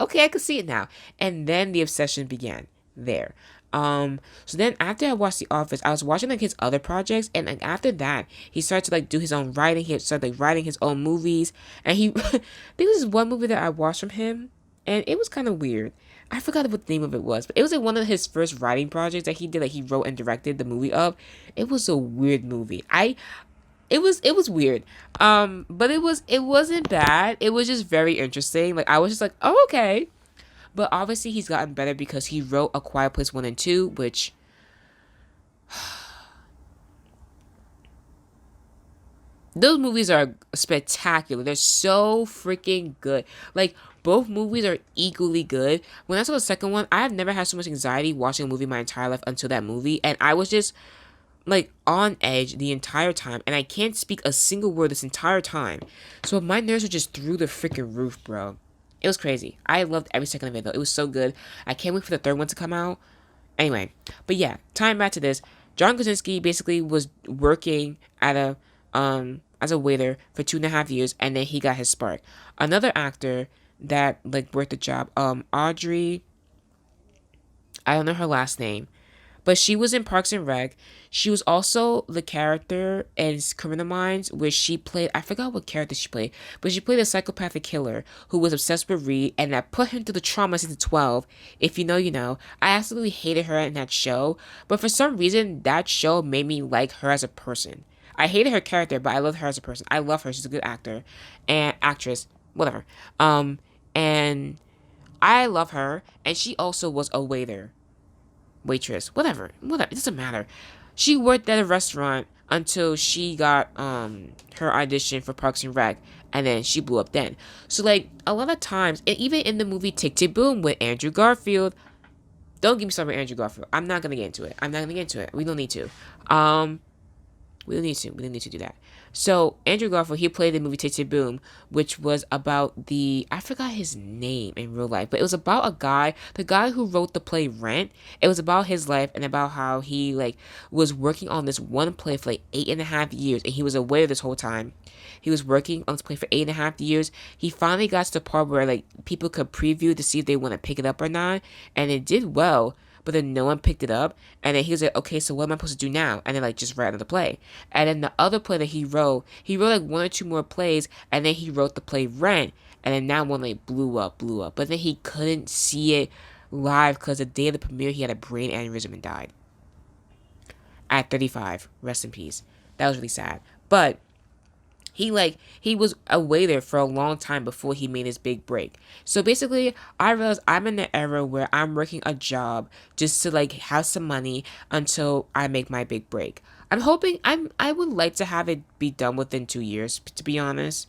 okay, I can see it now. And then the obsession began there. So then after I watched The Office, I was watching like his other projects, and like after that, he started to like do his own writing. He started like writing his own movies, and I think this is one movie that I watched from him, and it was kind of weird. I forgot what the name of it was, but it was like one of his first writing projects that he did. Like he wrote and directed the movie of. It was a weird movie. It was weird. But it wasn't bad. It was just very interesting. Like I was just like, oh okay. But obviously he's gotten better because he wrote A Quiet Place 1 and 2, which those movies are spectacular. They're so freaking good. Like both movies are equally good. When I saw the second one, I have never had so much anxiety watching a movie my entire life until that movie, and I was just like on edge the entire time, and I can't speak a single word this entire time. So my nerves were just through the freaking roof, bro. It was crazy. I loved every second of it though. It was so good. I can't wait for the third one to come out. Anyway, but yeah, tying back to this, John Krasinski basically was working at a as a waiter for 2.5 years, and then he got his spark. Another actor that like worked the job, Audrey, I don't know her last name, but she was in Parks and Rec. She was also the character in Criminal Minds, where she played, I forgot what character she played, but she played a psychopathic killer who was obsessed with Reed, and that put him through the trauma since 12. If you know, you know. I absolutely hated her in that show, but for some reason, that show made me like her as a person. I hated her character, but I loved her as a person. I love her. She's a good actor and actress, whatever. And I love her, and she also was a waitress, whatever, it doesn't matter. She worked at a restaurant until she got her audition for Parks and Rec, and then she blew up then. So like a lot of times, and even in the movie Tick Tick Boom with Andrew Garfield, don't give me something with Andrew Garfield. I'm not gonna get into it. We don't need to. We don't need to do that. So Andrew Garfield, he played the movie Tick Tick Boom, which was about I forgot his name in real life, but it was about the guy who wrote the play Rent. It was about his life and about how he like was working on this one play for like 8.5 years, and he was away this whole time. He was working on this play for 8.5 years. He finally got to the part where like people could preview to see if they want to pick it up or not, and it did well. but then no one picked it up. And then he was like, okay, so what am I supposed to do now? And then like just write another play. And then the other play that he wrote like one or two more plays, and then he wrote the play Rent. And then that one like blew up. But then he couldn't see it live because the day of the premiere he had a brain aneurysm and died at 35. Rest in peace. That was really sad. But he was away there for a long time before he made his big break. So basically, I realized I'm in the era where I'm working a job just to like have some money until I make my big break. I would like to have it be done within 2 years, to be honest.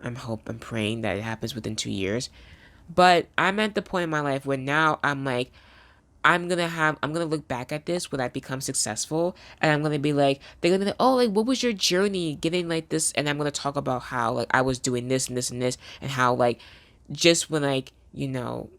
I'm praying that it happens within 2 years. But I'm at the point in my life where now I'm like, I'm gonna look back at this when I become successful, and I'm gonna be like, they're gonna be like, oh, like what was your journey getting like this? And I'm gonna talk about how like I was doing this and this and this, and how like just when like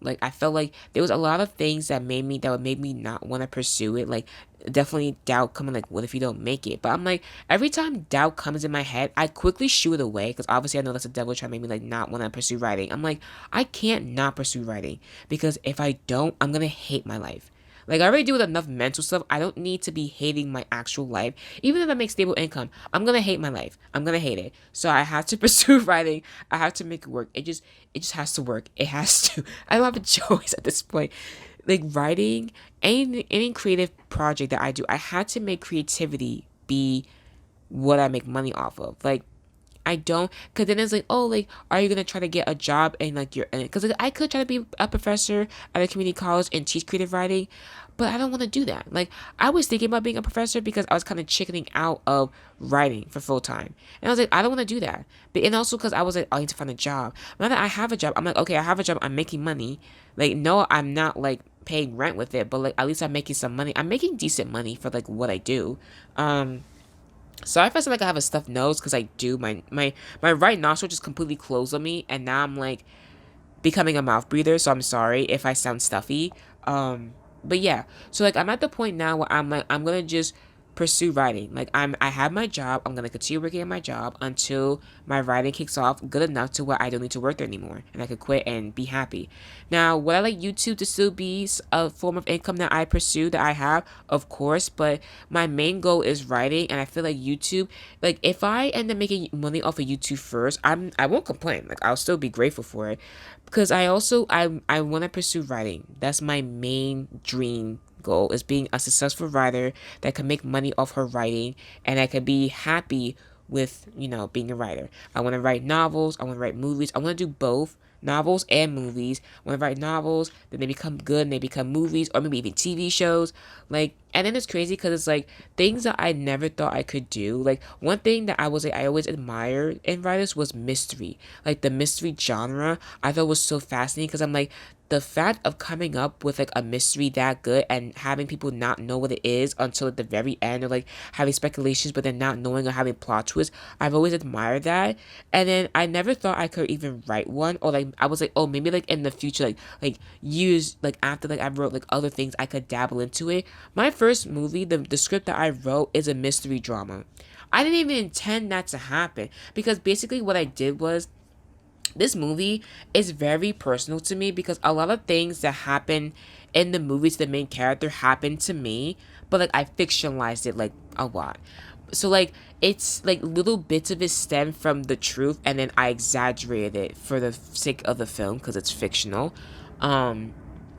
like I felt like there was a lot of things that would make me not want to pursue it, like definitely doubt coming, like what if you don't make it? But I'm like, every time doubt comes in my head, I quickly shoo it away because obviously I know that's the devil trying to make me like not want to pursue writing. I'm like, I can't not pursue writing because if I don't, I'm gonna hate my life. Like I already deal with enough mental stuff. I don't need to be hating my actual life. Even if I make stable income, I'm gonna hate my life. I'm gonna hate it. So I have to pursue writing. I have to make it work. It just has to work. It has to. I don't have a choice at this point. Like writing, any creative project that I do, I had to make creativity be what I make money off of. Like I don't, because then it's like, oh, like, are you gonna try to get a job and like you're in it? Because like, I could try to be a professor at a community college and teach creative writing, but I don't want to do that. Like, I was thinking about being a professor because I was kind of chickening out of writing for full time, and I was like, I don't want to do that. But and also because I was like, I need to find a job. Now that I have a job, I'm like, okay, I have a job, I'm making money. Like, no, I'm not like paying rent with it, but like at least I'm making some money. I'm making decent money for like what I do. So if I feel like I have a stuffed nose, because I do, my right nostril just completely closed on me, and now I'm like becoming a mouth breather. So I'm sorry if I sound stuffy. But yeah, so like I'm at the point now where I'm like I'm gonna just pursue writing. Like I have my job. I'm gonna continue working at my job until my writing kicks off good enough to where I don't need to work there anymore, and I could quit and be happy. Now, would I like YouTube to still be a form of income that I pursue, that I have? Of course, but my main goal is writing, and I feel like YouTube. Like if I end up making money off of YouTube first, I won't complain. Like I'll still be grateful for it, because I want to pursue writing. That's my main dream goal, is being a successful writer that can make money off her writing, and I can be happy with being a writer. I want to write novels, I want to write movies, I want to do both novels and movies. When I write novels, then they become good and they become movies, or maybe even TV shows. Like, and then it's crazy because it's like things that I never thought I could do. Like one thing that I always admired in writers was mystery. Like the mystery genre, I thought was so fascinating because I'm like, the fact of coming up with like a mystery that good and having people not know what it is until at the very end, or like having speculations but then not knowing, or having plot twists, I've always admired that. And then I never thought I could even write one, or like I was like, oh, maybe like in the future, like years like after like I wrote like other things, I could dabble into it. My first movie, the script that I wrote is a mystery drama. I didn't even intend that to happen, because basically what I did was, this movie is very personal to me, because a lot of things that happen in the movie to the main character happened to me, but like I fictionalized it like a lot. So like it's like little bits of it stem from the truth, and then I exaggerated it for the sake of the film because it's fictional.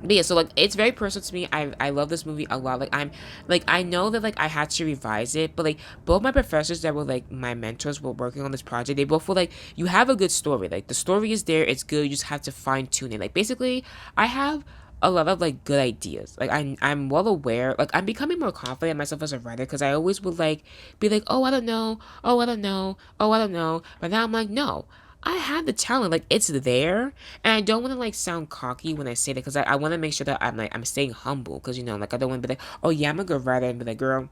But yeah, so like it's very personal to me. I love this movie a lot. Like I know that like I had to revise it, but like both my professors that were like my mentors were working on this project. They both were like, you have a good story. Like the story is there, it's good. You just have to fine tune it. Like basically, I have a lot of like good ideas. Like I'm well aware. Like I'm becoming more confident in myself as a writer, because I always would like be like, oh, I don't know, oh, I don't know, oh, I don't know. But now I'm like, no, I have the talent. Like it's there, and I don't want to like sound cocky when I say that, because I want to make sure that I'm staying humble, because like I don't want to be like, oh yeah, I'm a good writer, and be like, girl,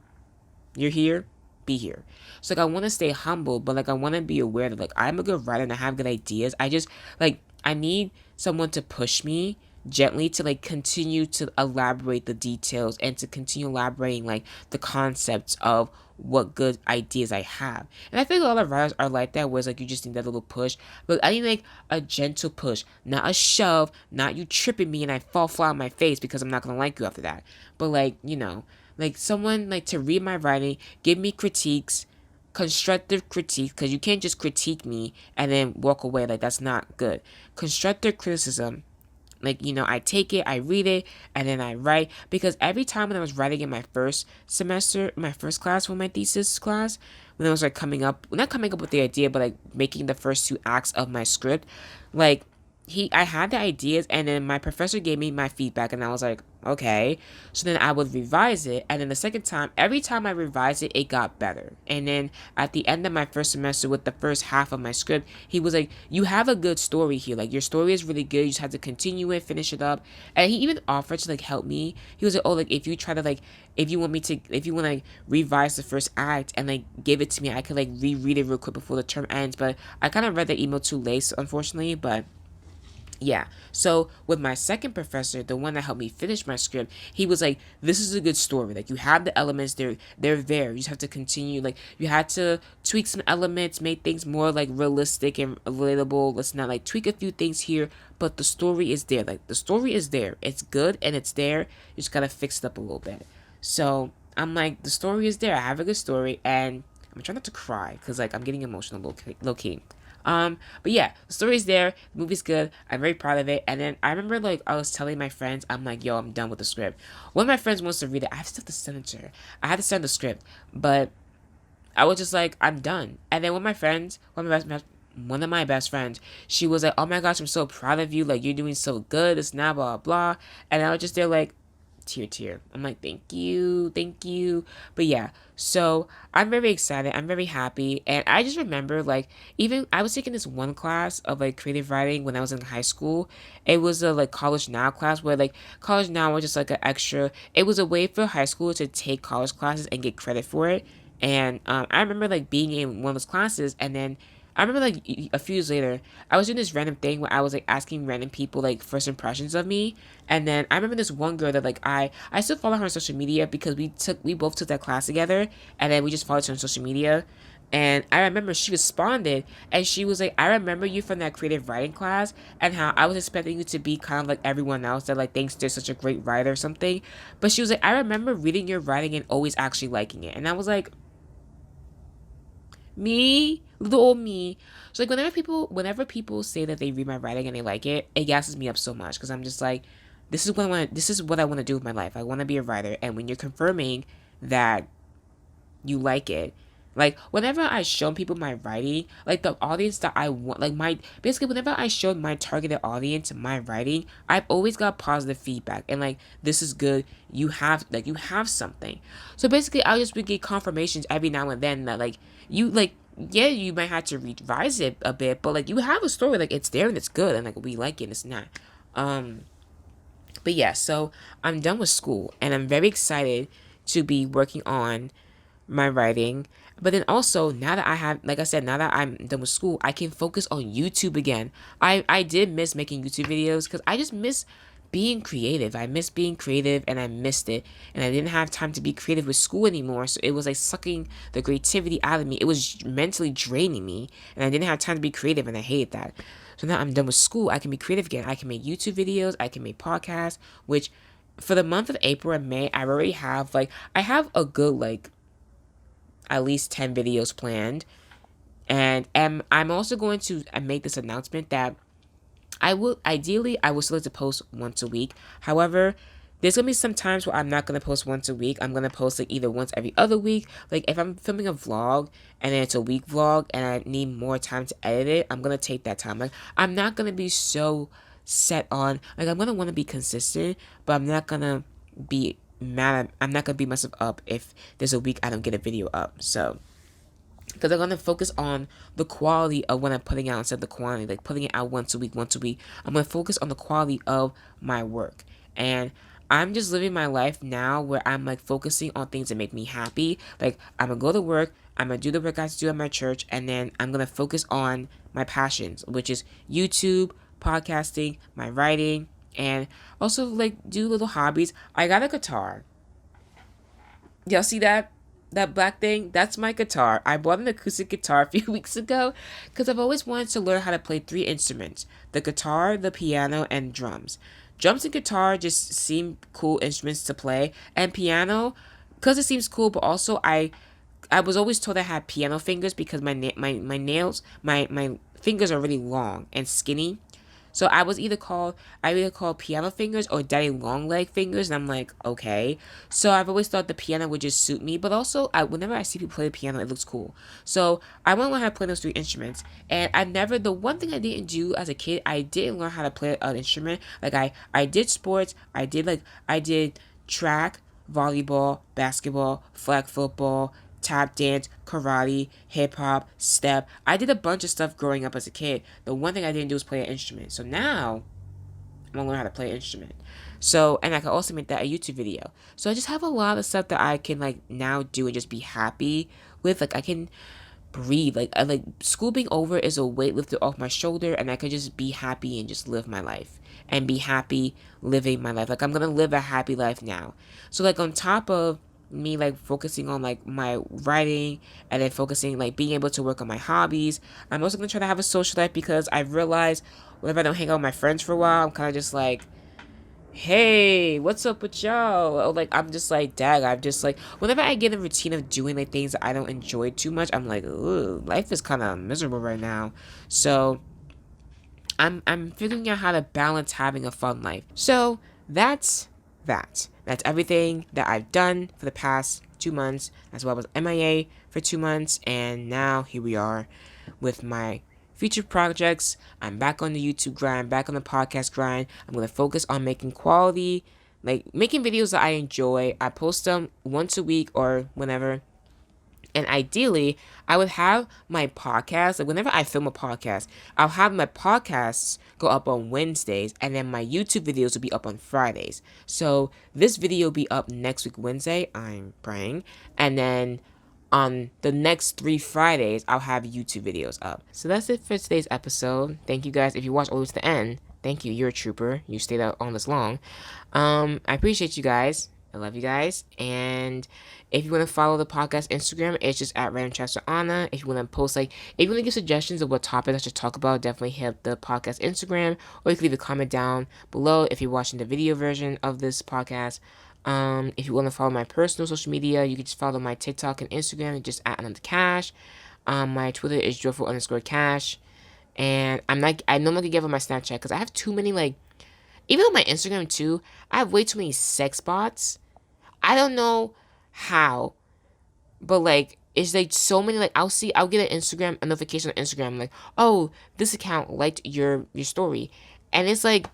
you're here, be here. So like I want to stay humble, but like I want to be aware that like I'm a good writer and I have good ideas. I just like I need someone to push me gently to like continue to elaborate the details and to continue elaborating like the concepts of what good ideas I have. And I think a lot of writers are like that, where it's like you just need that little push. But I need like a gentle push, not a shove, not you tripping me and I fall flat on my face because I'm not gonna like you after that. But like, like someone like to read my writing, give me critiques, constructive critique, because you can't just critique me and then walk away. Like, that's not good. Constructive criticism, like, I take it, I read it, and then I write. Because every time when I was writing in my first semester, my first class for my thesis class, when I was like not coming up with the idea, but like making the first two acts of my script, like I had the ideas, and then my professor gave me my feedback, and I was like, okay. So then I would revise it, and then the second time, every time I revised it, it got better. And then at the end of my first semester, with the first half of my script, he was like, you have a good story here, like your story is really good, you just have to continue it, finish it up. And he even offered to like help me. He was like, oh, like if you try to like, if you want to like revise the first act and like give it to me, I could like reread it real quick before the term ends. But I kind of read the email too late, unfortunately. But yeah. So with my second professor, the one that helped me finish my script, he was like, "This is a good story. Like you have the elements. They're there. You just have to continue. Like you had to tweak some elements, make things more like realistic and relatable. Let's not like tweak a few things here, but the story is there. Like the story is there. It's good and it's there. You just gotta fix it up a little bit." So I'm like, the story is there. I have a good story, and I'm trying not to cry because like I'm getting emotional, low key. But yeah, the story's there. The movie's good. I'm very proud of it. And then I remember like I was telling my friends, I'm like, yo, I'm done with the script. One of my friends wants to read it. I have to send it to her. I had to send the script, but I was just like, I'm done. And then one of my best friends, she was like, oh my gosh, I'm so proud of you. Like you're doing so good. It's now blah blah. And I was just there like, tear. I'm like, thank you, thank you. But yeah, so I'm very excited. I'm very happy. And I just remember like, even I was taking this one class of like creative writing when I was in high school. It was a like college now class, where like college now was just like an extra, it was a way for high school to take college classes and get credit for it. And I remember like being in one of those classes, and then I remember like a few years later, I was doing this random thing where I was like asking random people like first impressions of me. And then I remember this one girl that like I still follow her on social media because we both took that class together, and then we just followed her on social media. And I remember she responded, and she was like, I remember you from that creative writing class, and how I was expecting you to be kind of like everyone else that like thinks they're such a great writer or something. But she was like, I remember reading your writing and always actually liking it. And I was like, me, little old me. So like whenever people say that they read my writing and they like it, it gasses me up so much, because I'm just like, this is what I want to do with my life. I want to be a writer. And when you're confirming that you like it, like whenever I show people my writing, like the audience that I want, like my basically whenever I showed my targeted audience my writing, I've always got positive feedback, and like, this is good. You have something. So basically I'll just get confirmations every now and then that like, you like, yeah, you might have to revise it a bit, but like you have a story, like it's there and it's good, and like we like it and it's not. um but yeah, so I'm done with school, and I'm very excited to be working on my writing. But then also, now that I have, like I said, now that I'm done with school, I can focus on YouTube again. I did miss making YouTube videos because I just miss being creative. I miss being creative, and I missed it. And I didn't have time to be creative with school anymore. So it was like sucking the creativity out of me. It was mentally draining me, and I didn't have time to be creative, and I hated that. So now I'm done with school. I can be creative again. I can make YouTube videos. I can make podcasts, which for the month of April and May, I already have like, I have a good like at least 10 videos planned. And I'm also going to make this announcement that I will still like to post once a week. However, there's gonna be some times where I'm not gonna post once a week. I'm gonna post like either once every other week. Like if I'm filming a vlog and then it's a week vlog and I need more time to edit it, I'm gonna take that time. Like I'm not gonna be so set on, like I'm gonna want to be consistent, but I'm not gonna be I'm not gonna beat myself up if there's a week I don't get a video up. So because I'm gonna focus on the quality of what I'm putting out instead of the quantity, like putting it out once a week, once a week. I'm gonna focus on the quality of my work. And I'm just living my life now where I'm like focusing on things that make me happy. Like I'm gonna go to work, I'm gonna do the work I have to do at my church, and then I'm gonna focus on my passions, which is YouTube, podcasting, my writing, and also like do little hobbies. I got a guitar. Y'all see that? That black thing? That's my guitar. I bought an acoustic guitar a few weeks ago because I've always wanted to learn how to play three instruments: the guitar, the piano, and drums. Drums and guitar just seem cool instruments to play, and piano, because it seems cool, but also I was always told I had piano fingers because my nails, my fingers are really long and skinny. So I either called piano fingers or daddy long leg fingers, and I'm like, okay. So I've always thought the piano would just suit me, but also whenever I see people play the piano, it looks cool. So I want to learn how to play those three instruments, and the one thing I didn't do as a kid, I didn't learn how to play an instrument. Like I did sports, I did track, volleyball, basketball, flag football, tap dance, karate, hip hop, step. I did a bunch of stuff growing up as a kid. The one thing I didn't do was play an instrument. So now I'm gonna learn how to play an instrument. So, and I can also make that a YouTube video. So I just have a lot of stuff that I can like now do and just be happy with. Like I can breathe. Like school being over is a weight lifted off my shoulder, and I could just be happy and just live my life and be happy living my life. Like I'm gonna live a happy life now. So like on top of me like focusing on like my writing and then focusing like being able to work on my hobbies, I'm also gonna try to have a social life because I've realized whenever I don't hang out with my friends for a while, I'm kind of just like, hey, what's up with y'all? Or like I'm just like, dag, I'm just like whenever I get in a routine of doing like things that I don't enjoy too much, I'm like, ooh, life is kind of miserable right now. So I'm figuring out how to balance having a fun life. So that's that. That's everything that I've done for the past 2 months, as well as MIA for 2 months, and now here we are with my future projects. I'm back on the YouTube grind, back on the podcast grind. I'm gonna focus on making quality, like making videos that I enjoy. I post them once a week or whenever. And ideally, I would have my podcast, like whenever I film a podcast, I'll have my podcasts go up on Wednesdays, and then my YouTube videos will be up on Fridays. So this video will be up next week, Wednesday, I'm praying. And then on the next 3 Fridays, I'll have YouTube videos up. So that's it for today's episode. Thank you guys. If you watched all the way to the end, thank you. You're a trooper. You stayed out on this long. I appreciate you guys. I love you guys. And if you want to follow the podcast Instagram, it's just at randomchatswana. If you want to post, like, if you want to give suggestions of what topics I should talk about, definitely hit the podcast Instagram, or you can leave a comment down below if you're watching the video version of this podcast. If you want to follow my personal social media, you can just follow my TikTok and Instagram, just at another cash. My Twitter is joyful_cash. And I no longer give up my Snapchat because I have too many, like, even on my Instagram too, I have way too many sex bots. I don't know how, but like it's like so many. Like I'll get a notification on Instagram like, oh, this account liked your story, and it's like,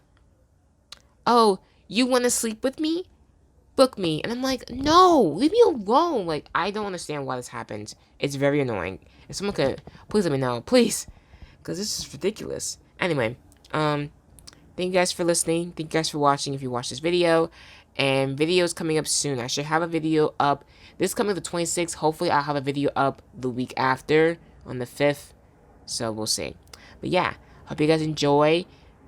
oh, you want to sleep with me? Book me. And I'm like, no, leave me alone. Like I don't understand why this happens. It's very annoying. If someone could please let me know, please, because this is ridiculous. Anyway, thank you guys for listening. Thank you guys for watching if you watched this video. And videos coming up soon. I should have a video up. This coming the 26th. Hopefully I'll have a video up the week after on the 5th. So we'll see. But yeah, hope you guys enjoy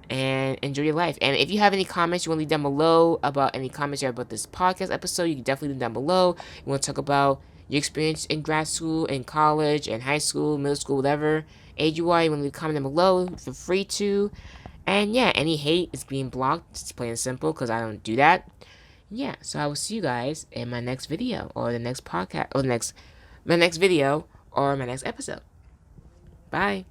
and enjoy your life. And if you have any comments you want to leave down below about any comments you have about this podcast episode, you can definitely leave down below. You want to talk about your experience in grad school, in college, in high school, middle school, whatever age you are, you want to leave a comment down below. Feel free to. And yeah, any hate is being blocked. It's plain and simple because I don't do that. Yeah, so I will see you guys in my next video or the next podcast or my next video or my next episode. Bye.